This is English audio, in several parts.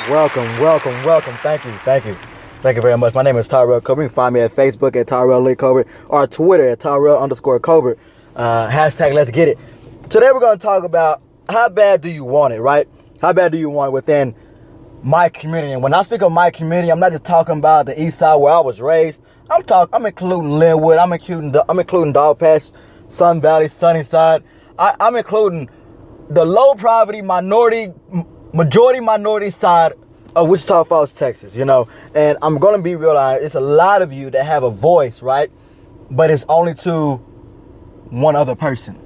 Welcome. Thank you very much. My name is Tyral Lee-Colbert. You can find me at Facebook at Tyral Lee-Colbert or Twitter at Tyral_Colbert. Hashtag Let's Get It. Today we're going to talk about how bad do you want it, right? How bad do you want it within my community? And when I speak of my community, I'm not just talking about the east side where I was raised. I'm including Lynwood. I'm including Dog Patch, Sun Valley, Sunnyside. I'm including the low poverty majority minority side of Wichita Falls, Texas, and I'm going to be real honest. It's a lot of you that have a voice, right? But it's only to one other person,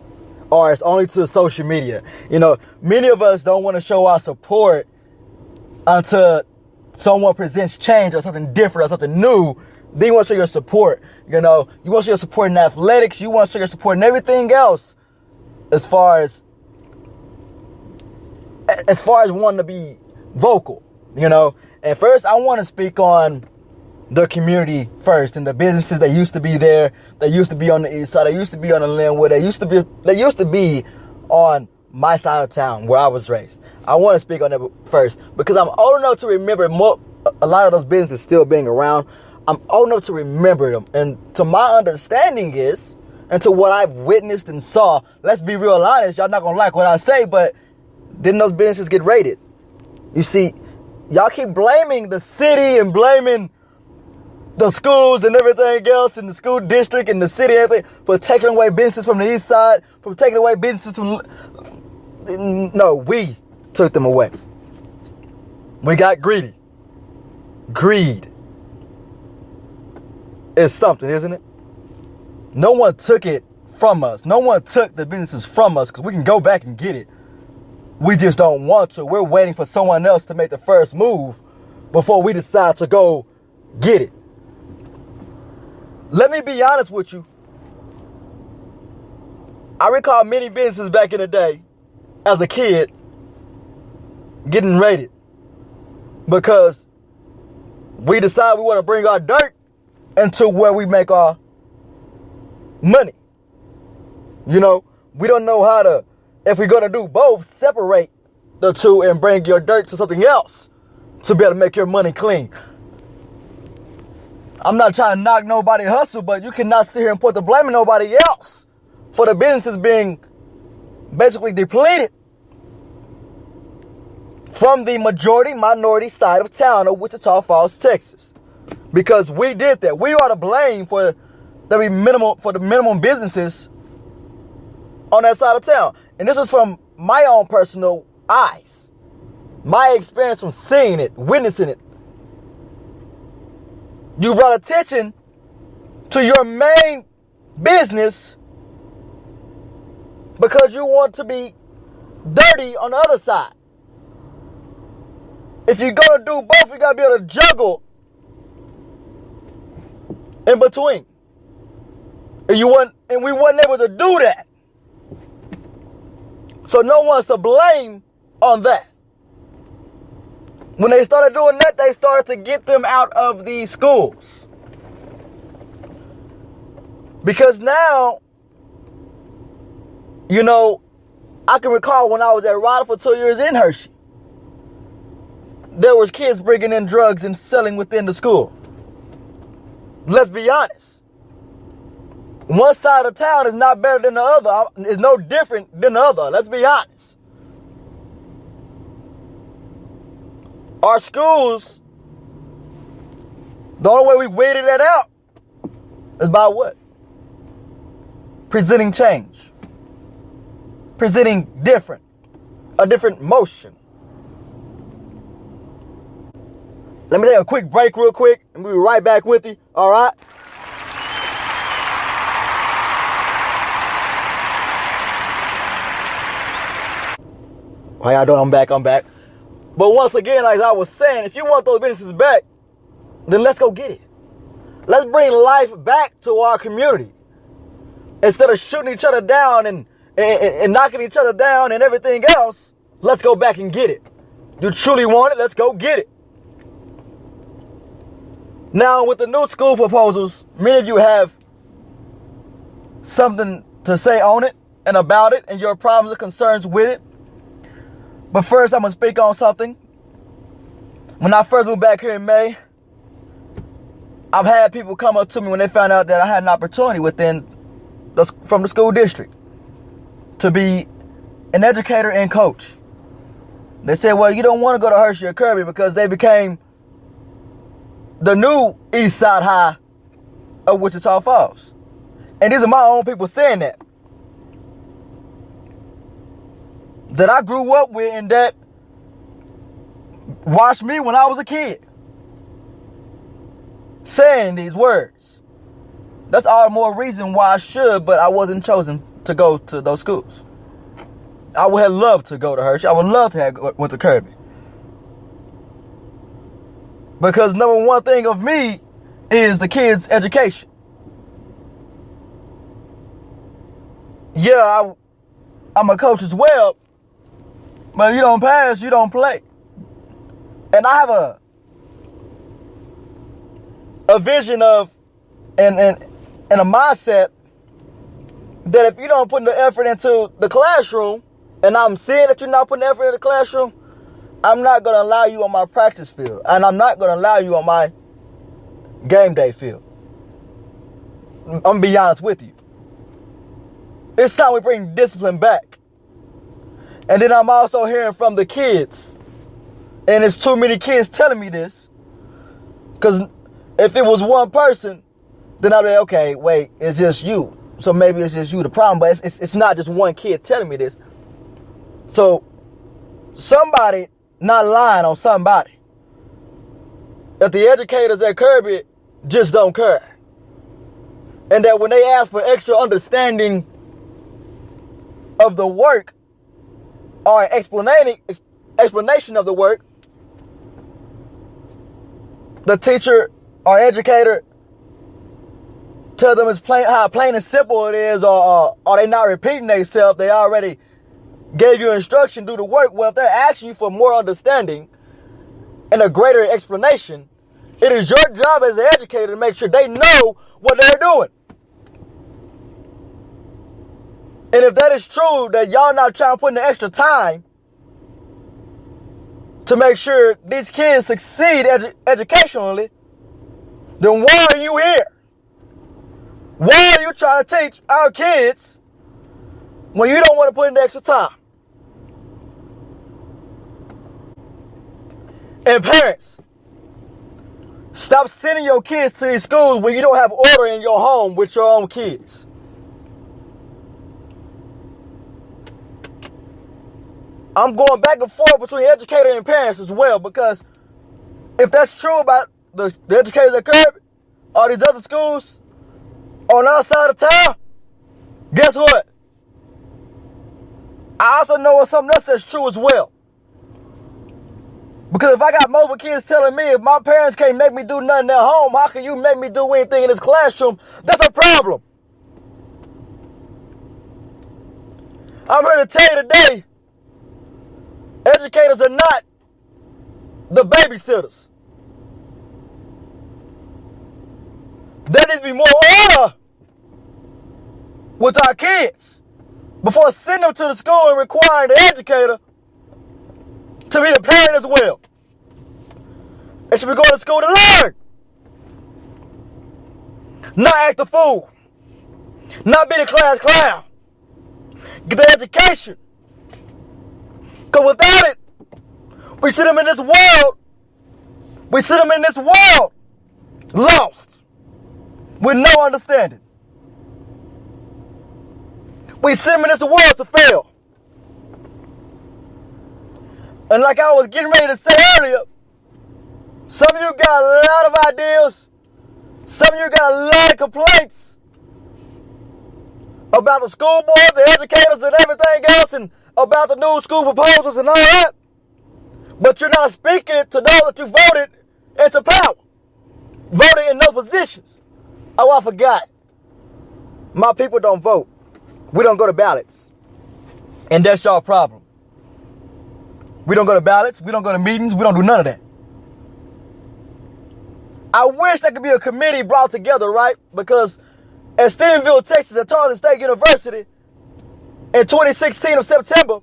or it's only to social media. Many of us don't want to show our support until someone presents change or something different or something new. Then you want to show your support. You want to show your support in athletics. You want to show your support in everything else as far as wanting to be vocal, And first, I want to speak on the community first and the businesses that used to be there, that used to be on the east side, that used to be on the Lynwood, that used to be on my side of town where I was raised. I want to speak on that first because I'm old enough to remember a lot of those businesses still being around. I'm old enough to remember them. And to my understanding is, and to what I've witnessed and saw, let's be real honest, y'all not going to like what I say, but didn't those businesses get raided? You see, y'all keep blaming the city and blaming the schools and everything else in the school district and the city and everything for taking away businesses from the east side, for taking away businesses from... No, we took them away. We got greedy. Greed is something, isn't it? No one took it from us. No one took the businesses from us because we can go back and get it. We just don't want to. We're waiting for someone else to make the first move before we decide to go get it. Let me be honest with you. I recall many businesses back in the day as a kid getting raided because we decided we want to bring our dirt into where we make our money. We don't know how to, if we're going to do both, separate the two and bring your dirt to something else to be able to make your money clean. I'm not trying to knock nobody hustle, but you cannot sit here and put the blame on nobody else for the businesses being basically depleted from the majority minority side of town of Wichita Falls, Texas. Because we did that. We are to blame for the minimum businesses on that side of town. And this is from my own personal eyes. My experience from seeing it, witnessing it. You brought attention to your main business because you want to be dirty on the other side. If you're going to do both, you got to be able to juggle in between. And we weren't able to do that. So no one's to blame on that. When they started doing that, they started to get them out of these schools. Because now, I can recall when I was at Ryder for 2 years in Hershey, there was kids bringing in drugs and selling within the school. Let's be honest. One side of town is not better than the other. It's no different than the other. Let's be honest. Our schools, the only way we waited that out is by what? Presenting change. Presenting a different motion. Let me take a quick break real quick and we'll be right back with you. All right? How y'all doing? I'm back. But once again, like I was saying, if you want those businesses back, then let's go get it. Let's bring life back to our community. Instead of shooting each other down and knocking each other down and everything else, let's go back and get it. You truly want it, let's go get it. Now, with the new school proposals, many of you have something to say on it and about it and your problems or concerns with it. But first, I'm going to speak on something When I first moved back here in May, I've had people come up to me when they found out that I had an opportunity from the school district to be an educator and coach. They said, well, you don't want to go to Hershey or Kirby because they became the new Eastside High of Wichita Falls. And these are my own people saying that I grew up with and that watched me when I was a kid saying these words. That's all the more reason why I should, but I wasn't chosen to go to those schools. I would have loved to go to Hershey. I would love to have went to Kirby. Because number one thing of me is the kids' education. Yeah, I'm a coach as well, but if you don't pass, you don't play. And I have a vision of and a mindset that if you don't put the effort into the classroom, and I'm seeing that you're not putting effort in the classroom, I'm not going to allow you on my practice field. And I'm not going to allow you on my game day field. I'm going to be honest with you. It's time we bring discipline back. And then I'm also hearing from the kids. And it's too many kids telling me this. Because if it was one person, then I'd be like, okay, wait, it's just you. So maybe it's just you the problem. But it's not just one kid telling me this. So somebody not lying on somebody. That the educators at Kirby just don't care. And that when they ask for extra understanding of the work or explanation of the work, the teacher or educator tell them how plain and simple it is, or they not repeating themselves. They already gave you instruction, do the work. Well, if they're asking you for more understanding and a greater explanation, it is your job as an educator to make sure they know what they're doing. And if that is true, that y'all not trying to put in the extra time to make sure these kids succeed educationally, then why are you here? Why are you trying to teach our kids when you don't want to put in the extra time? And parents, stop sending your kids to these schools when you don't have order in your home with your own kids. I'm going back and forth between educator and parents as well, because if that's true about the educators at Kirby or these other schools on our side of town, guess what? I also know something else that's true as well. Because if I got multiple kids telling me if my parents can't make me do nothing at home, how can you make me do anything in this classroom? That's a problem. I'm here to tell you today, educators are not the babysitters. There needs to be more order with our kids before sending them to the school and requiring the educator to be the parent as well. They should be going to school to learn. Not act a fool. Not be the class clown. Get the education. Because without it, we see them in this world. We see them in this world lost with no understanding. We see them in this world to fail. And like I was getting ready to say earlier, some of you got a lot of ideas. Some of you got a lot of complaints about the school board, the educators, and everything else, and about the new school proposals and all that. But you're not speaking it to those that you voted into power. Voted in those positions. Oh, I forgot. My people don't vote. We don't go to ballots. And that's y'all problem. We don't go to ballots. We don't go to meetings. We don't do none of that. I wish there could be a committee brought together, right? Because at Stephenville, Texas, at Tarleton State University, in 2016 of September,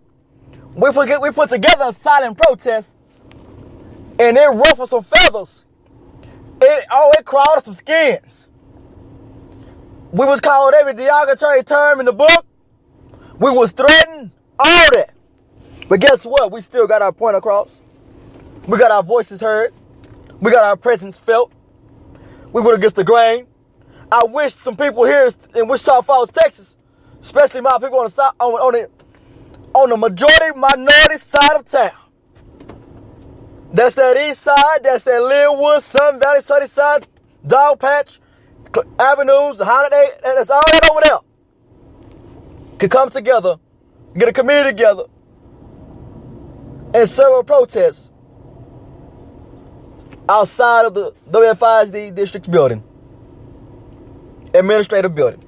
we put together a silent protest and it ruffled some feathers. It crawled some skins. We was called every derogatory term in the book. We was threatened, all that. But guess what? We still got our point across. We got our voices heard. We got our presence felt. We went against the grain. I wish some people here in Wichita Falls, Texas, especially my people on the side, on the minority side of town. That's that east side, that's that Lynwood, Sun Valley, Sunnyside, Dog Patch, Avenues, the Holiday, that's all that over there. Could come together, get a community together, and several protests outside of the WFISD district building, administrative building,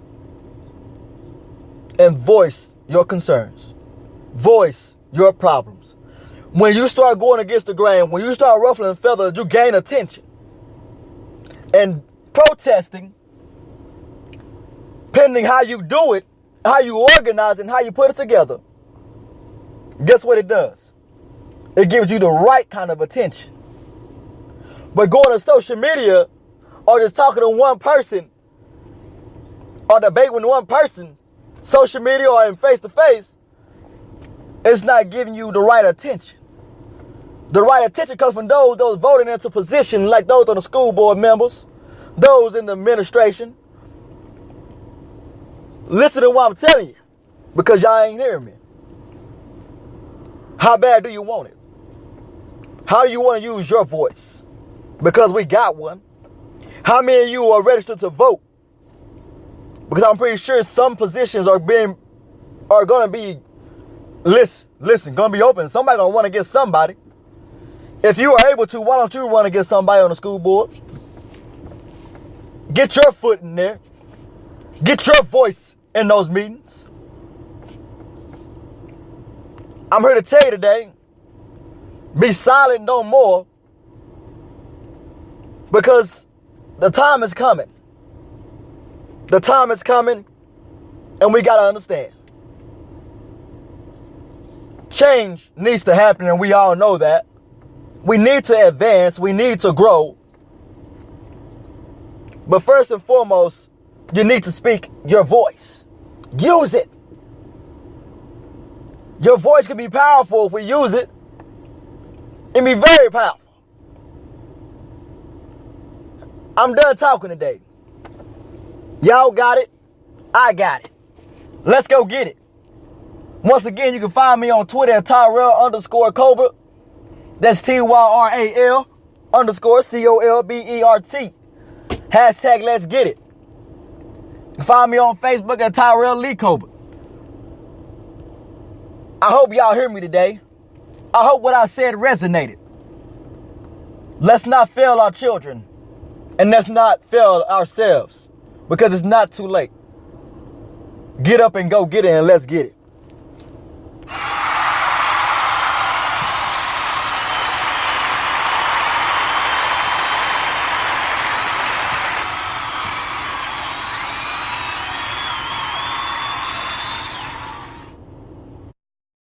and voice your concerns, voice your problems. When you start going against the grain, when you start ruffling feathers, you gain attention. And protesting, pending how you do it, how you organize it, and how you put it together, guess what it does? It gives you the right kind of attention. But going to social media or just talking to one person or debating with one person, social media or in face-to-face, it's not giving you the right attention. The right attention comes from those voting into position, like those on the school board members, those in the administration. Listen to what I'm telling you, because y'all ain't hearing me. How bad do you want it? How do you want to use your voice? Because we got one. How many of you are registered to vote? Because I'm pretty sure some positions are going to be, listen, going to be open. Somebody going to run against somebody. If you are able to, why don't you run against somebody on the school board? Get your foot in there. Get your voice in those meetings. I'm here to tell you today, be silent no more, because the time is coming. The time is coming, and we got to understand. Change needs to happen, and we all know that. We need to advance. We need to grow. But first and foremost, you need to speak your voice. Use it. Your voice can be powerful if we use it. It can be very powerful. I'm done talking today. Y'all got it. I got it. Let's go get it. Once again, you can find me on Twitter at Tyral_Colbert. That's TYRAL _COLBERT. Hashtag let's get it. You can find me on Facebook at Tyral Lee-Colbert. I hope y'all hear me today. I hope what I said resonated. Let's not fail our children. And let's not fail ourselves. Because it's not too late. Get up and go get it, and let's get it.